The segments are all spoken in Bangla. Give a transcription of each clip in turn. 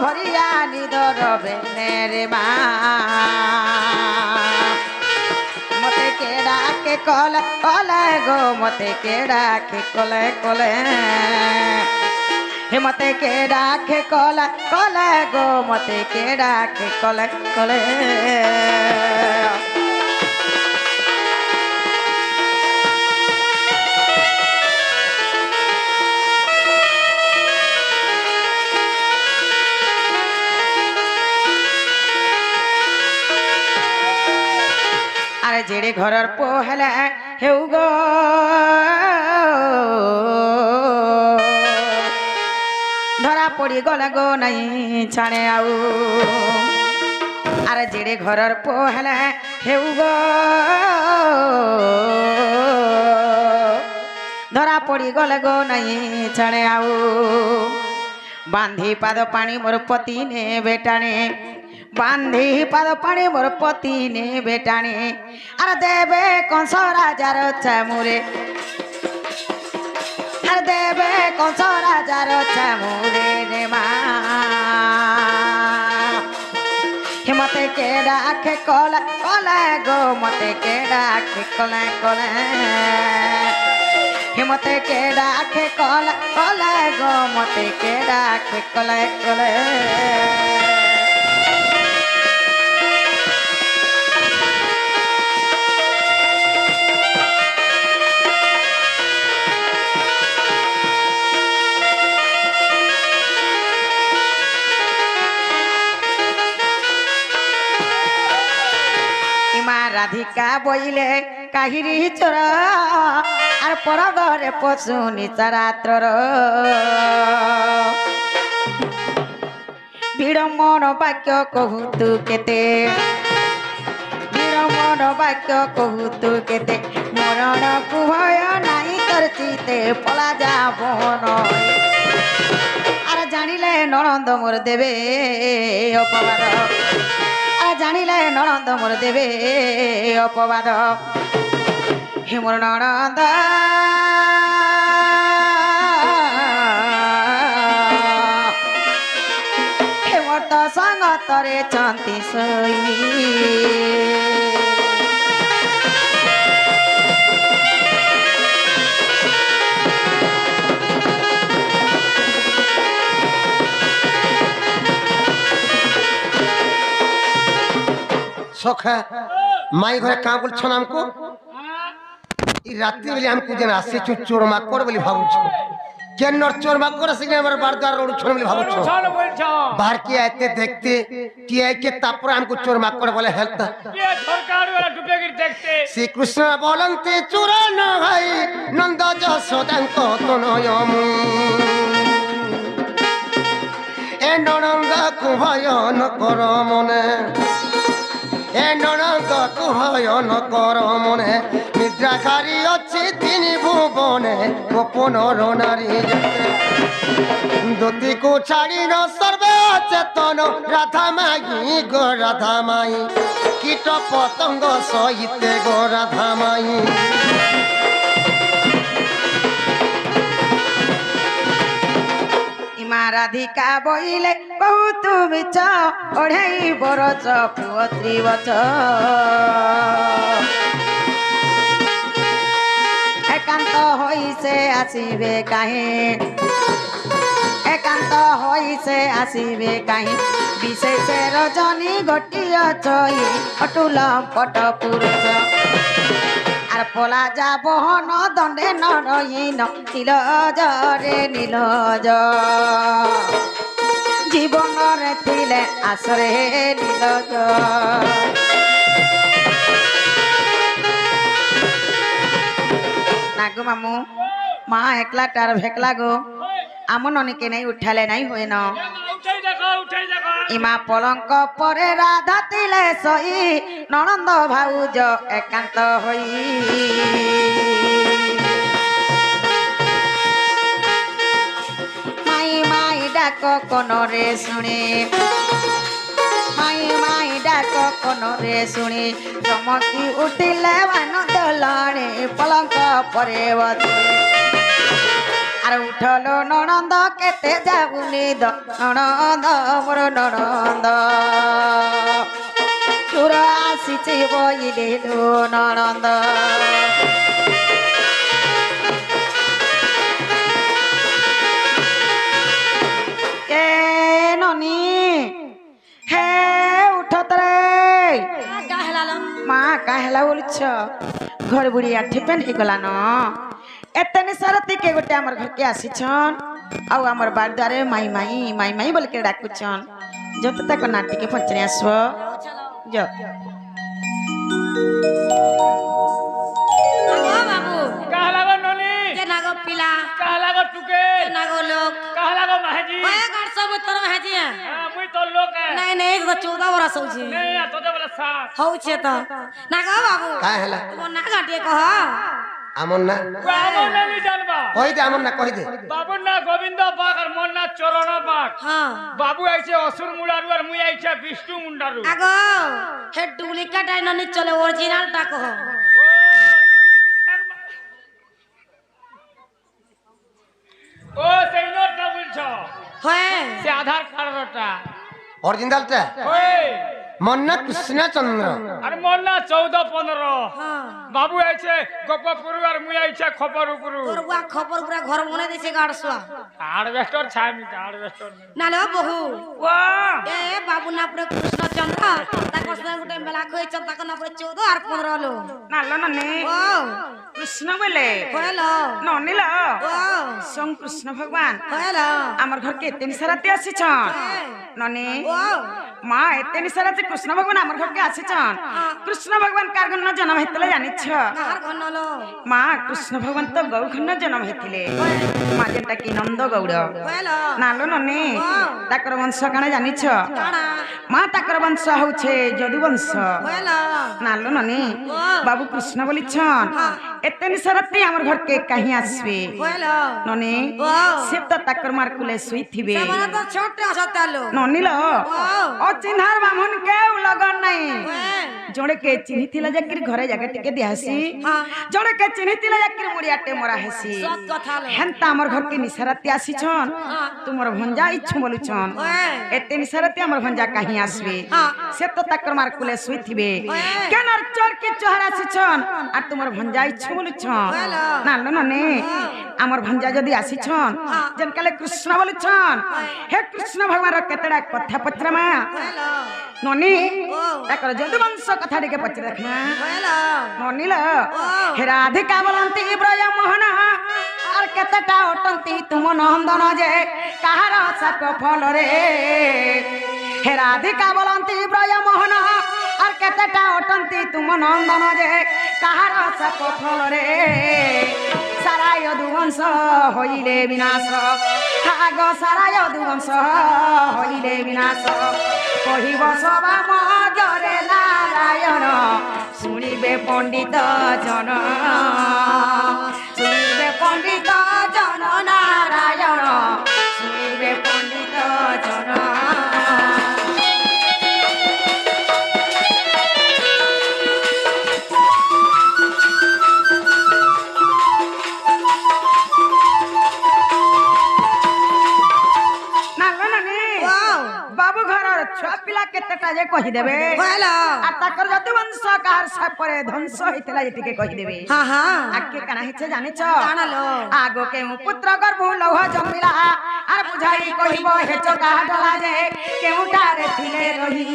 ভরিয়া নিদর বেনে মা মতে কে ডাকে কলে কলে গো মতে কে ডাকে কলে কলে হে মতে কে ডাকে কলে কলে গো মতে কে ডাকে কলে কলে जेड़े घर पोहले हेउ गो धरा पड़ी गले गो नहीं छाणे आऊ अरे जेड़े घर पोहले हेउ गो धरा पड़ी गले गो नहीं छाणे आऊ बांधी पाद पानी मोर पति ने बेटाने बांधी पाद पानी मोर पति ने बेटाने अरे देवे कंस राजार चामुरे अरे देवे कंस राजार चामुरे रे माँ मते के डाके कले कले गो मते के डाके कले कले मते के डाके कले कले गो मते के डाके कले कले राधिका बोले काहिरी चोर आर पर घरे पशुनी चरात्र विडम्बन वाक्य कहू तू केते विडम्बन वाक्य कहू तू केते मरण को भय नाई कर चिते पला जाब आर जानिले ननंद मोर देवे अपवाद जानिले ननंद मोर देवे अपवाद हे मोर ननंद हे मोर तो संग तरे चंती सोई सखा माई घरे का बोल छन हमको ई रात्रि बेले हमको जन आसे चोर माकोड़ बोली भाबु छ केन नर चोर माकोड़ से हमर बारदार रोड छन बोली भाबु छ बाहर के आते देखते टीआई के तापर हमको चोर माकोड़ बोले हेल्थ ये सरकार वाला डुबे गिर देखते श्री कृष्ण बोलंते चोर न भाई नंद जसोदां को तनयम ए ननंद को भय न कर मने ए ननंद को भय न कर मने निद्राकारी अच्छी तीन भुवने गोपन नारी दोती को छाड़ी न सर्वे चेतन राधा माई गो राधा माई कीट पतंग सहित गो राधा माई राधिका बोले बहुत मिछ ओढ़ई बरच पुओ त्रिवच एकांत होई से आसीबे काहे एकांत होई से आसीबे काहे विशेष रजनी गोटिय चई अटुल पट पुरुष आर पला जाब न दंडे न रहीन नीलज रे नीलज जीवन रे थिले आसरे नीलज नागो मामू माँ एकला टार भेकला गो आम ननी के नहीं उठाले नहीं हुए न इमा पलंक परे राधा तिले सही ननंद भाउज एकांत होई माई माई डाक कोनरे सुने माई माई डाक कोनरे सुने चमकी उठिले वन दलाणे पलंक परे बतुले আর উঠলো ননন্দ কেতে যাবুনি দ ননন্দ মোর ননন্দ চোর আসিছে বইলে ননন্দ এ ননি হে উঠত রে মা কাহেলা বলছ ঘর বুড়িয়া ঠিপেন ହେଇଗଲା ন এতে নিসারতি কে গোটে আমার ঘরকে আসিছন আউ আমার বারদারে মাই মাই মাই মাই বলকে ডাকুছন যত তাক না টিকে পচরে আসব যো বাবু কাহা লাগো ননি কে নাগো পিলা কাহা লাগো টুকে কে নাগো লোক কাহা লাগো মাহাজি ওই গাড় সব তোর ভাজি মুই তোর লোক নাই নাই তো 14 বরস হউছি নেই তোতে বলে সা হউছে তো নাগো বাবু কায় হেলা তোমার না গাটিয়ে কহ আমন না বাবু নামি জানবা কই দে আমন না কই দে বাবুর না গোবিন্দ বাগ আর মোর না চরণ বাগ হ্যাঁ বাবু আইছে অসুর মুড়ারু আর মুই আইছে বিষ্ণু মুন্ডারু আগো হে ডুপ্লিকেট আই ননি চলে অরিজিনাল টা কহ ও সেই নোটটা বলছ হয় সে আধার কার্ডটা অরিজিনালটা ওই মন্না কৃষ্ণ চন্দ্র আর মোর না 14-15 হ্যাঁ বাবু আইছে গোপপুর আর মুই আইছে খপরপুর তোর বুয়া খবর পুরা ঘর মনে দিছে গাড় শুয়া হারভেস্টর ছামি হারভেস্টর না লো বহু ও এ বাবু না পুরে কৃষ্ণচন্দ্র তাকর সঙ্গে গুটে মেলা কইছ তাকর না পুরে 14 আর 15 লো নালো ননি ও কৃষ্ণ বলে হলো ননি ল ও সং কৃষ্ণ ভগবান হলো আমার ঘরকে এতে নিসারাতে আসিছন ননি ও মা এতে নিসারাতে কৃষ্ণ ভগবান আমার ঘরকে আসিছন কৃষ্ণ ভগবান কার ঘর জন্ম হইতলে জানিছ কার ঘনলো মা কৃষ্ণ ভগবান তো গৌখন্ন জন্ম হইতিলে মা যেটা কি নন্দ গৌড় হলো নালো ননি তাকর বংশ কানে জানিছ কানা মা তাকর বংশ হচ্ছে যদু বংশ হলো নালো ননি বাবু কৃষ্ণ বলিছন এতে নিসারাতে আমার ঘরকে কাহি আসবে হলো ননি সে তো তাকর মার কুলে শুইথিবে মানে তো ছোট সতালো ননিল ও চিন্হার বামুন কেউ লগন নাই জଣେ କେ ଚିହ୍ନିଥିଲା ଯାକିରି ଘରେ ଜାଗା ଟିକେ ଦିଆସି ଜଣେ କେ ଚିହ୍ନିଥିଲା ଯାକିରି ମୁଡ଼ିଆଟେ ମରା ହେସି সত কথা লো ହେନ୍ତା ଆମର ଘରକେ ନିଶାରାତି ଆସିଛନ୍ ତୁମର ଭଞ୍ଜା ଇଚ୍ଛୁ ବୋଲୁଛନ୍ ଏତେ ନିଶାରାତି ଆମର ଭଞ୍ଜା କାହିଁ ଆସିବେ ସେ ତ ତାକର ମାର କୁଲେ ଶୋଇଥିବେ କେନର ଚୋର କି ଚୋହାର ଆସିଛନ୍ আর ତୁମର ଭଞ୍ଜା ଇଚ୍ଛୁ ବୋଲୁଛନ୍ ନାଲ ନନେ ଆମର ଭଞ୍ଜା ଯଦି ଆସିଛନ୍ ଯେନ କାଲେ କୃଷ୍ଣ ବୋଲୁଛନ୍ ହେ କୃଷ୍ଣ ଭଗବାନର କେତେଟା କଥା ପଚରାମା ନନି ତାକର ଯଦୁ ବଂଶ କଥା ଟିକେ ପଚରା ଦେଖମା হলো ননিল হে রাধিকা বলন্তি ব্রজ মোহন আর কেতেটা অটন্তি তুম নন্দন যে কাহার সাক ফলরে হে রাধিকা বলন্তি ব্রজ মোহন আর কেতেটা অটন্তি তুম নন্দন যে কাহার সাক ফলরে সারা যদুবংশ হইলে বিনাশ আগ সারা যদুবংশ হইলে বিনাশ কহিব সবা মজরে নারায়ণ শুনিবে পণ্ডিত জন শুনিবে পণ্ডিত জন নারায়ণ শুনিবে পণ্ডিত জন বাবু ঘরর ছুয়া পিলা কেতেটা যে কহিদেবে হলো আর তাকর যত বংশ কাহার সাপরে ধ্বংস হইতলা যে টিকে কহিদেবে হ্যাঁ হ্যাঁ আগে কানা হিছে জানিছ জানালো আগো কেউ পুত্র গর্ভ লৌহ জন্মিলা আর বুঝাই কহিব হে চকা ডলা যে কেউটারে থিলে রহি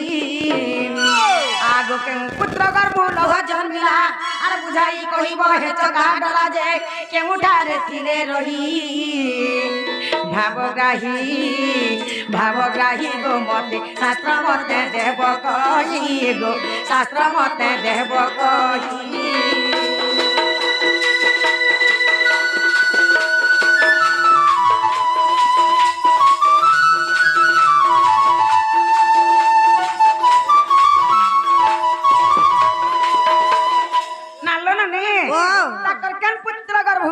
আগো কেউ পুত্র গর্ভ লৌহ জন্মিলা আর বুঝাই কহিব হে চকা ডলা যে কেউটারে থিলে রহি ভাবগ্রাহী গো মতে শাস্ত্র মতে দেব কহি গো শাস্ত্র মতে দেব কহি নালো ননে তাকর কেন পুত্র গর্ভ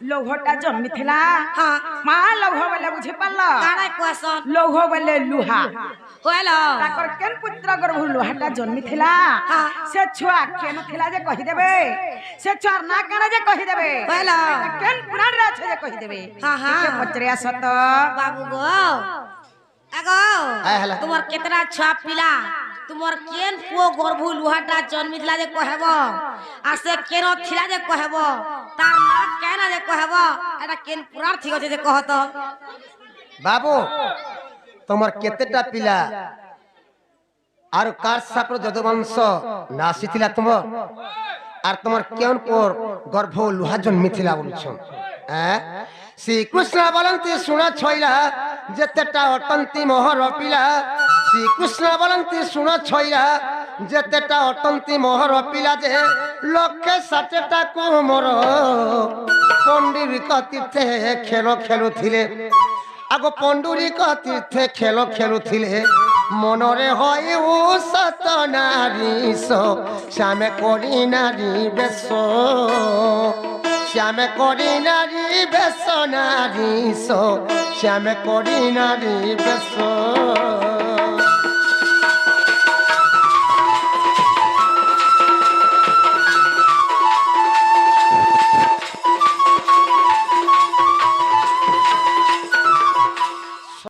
লৌহটা জন্মিଥିଲା হ্যাঁ মা লৌহ বলে বুঝি পারল কানা কোয়াসন লৌহ বলে লুহা হলো তাকর কেন পুত্র গর্ভু লুহাটা জন্মি থিলা হ্যাঁ। সে ছুয়া কেন থিলা যে কহি দেবে সে ছুয়ার না কেন যে কহি দেবে হলো কেন পুরাণ রে আছে যে কহি দেবে হ্যাঁ, হ্যাঁ। ଟିକେ পচরে আস তো বাবু গো আগো হ্যাঁ, হেলা। তোমার কেতরা ছুয়া পিলা তোমার কেন পুଅ গর্ভু লুহাটা জন্মিଥିଲା যে কহেব আর সে কেন ଥିଲା যে কহেব তার না কেন যে কহেব এটা কেন পুরাণ ঠিক আছে যে কহত বাবু তোমার কেতেটা পিলা আর কার সাপর যদুবংশ না আসিଥିଲା তোমার আর তোমার কেন পর গর্ভ লুহা জন্মিଥିଲା বলছ হ্যাঁ শ্রীকৃষ্ণ বলନ୍ତି ଶୁଣ ଛଇଲା ଯେତେଟା ଅଟନ୍ତି ମୋହର ପିଲା ଶ୍ରୀକୃଷ୍ଣ ବଲନ୍ତି ଶୁଣ ଛଇଲା ଯେତେଟା ଅଟନ୍ତି ମୋହର ପିଲା ଯେ ଲକ୍ଷେ ଷାଠିଏଟାକୁ ମୋର ପଣ୍ଡିରିକ ତୀର୍ଥେ ଖେଳ ଖେଳୁଥିଲେ ଆଗ ପଣ୍ଡୁରିକ ତୀର୍ଥେ ଖେଳ ଖେଳୁଥିଲେ ମନରେ ହଇ ସତ ନାରୀଶ ଶ୍ୟାମେ କରି ନାରୀ ବେଶ শ্যামে করি নারী বেশ নারী শ্যামে করি নারী বেশ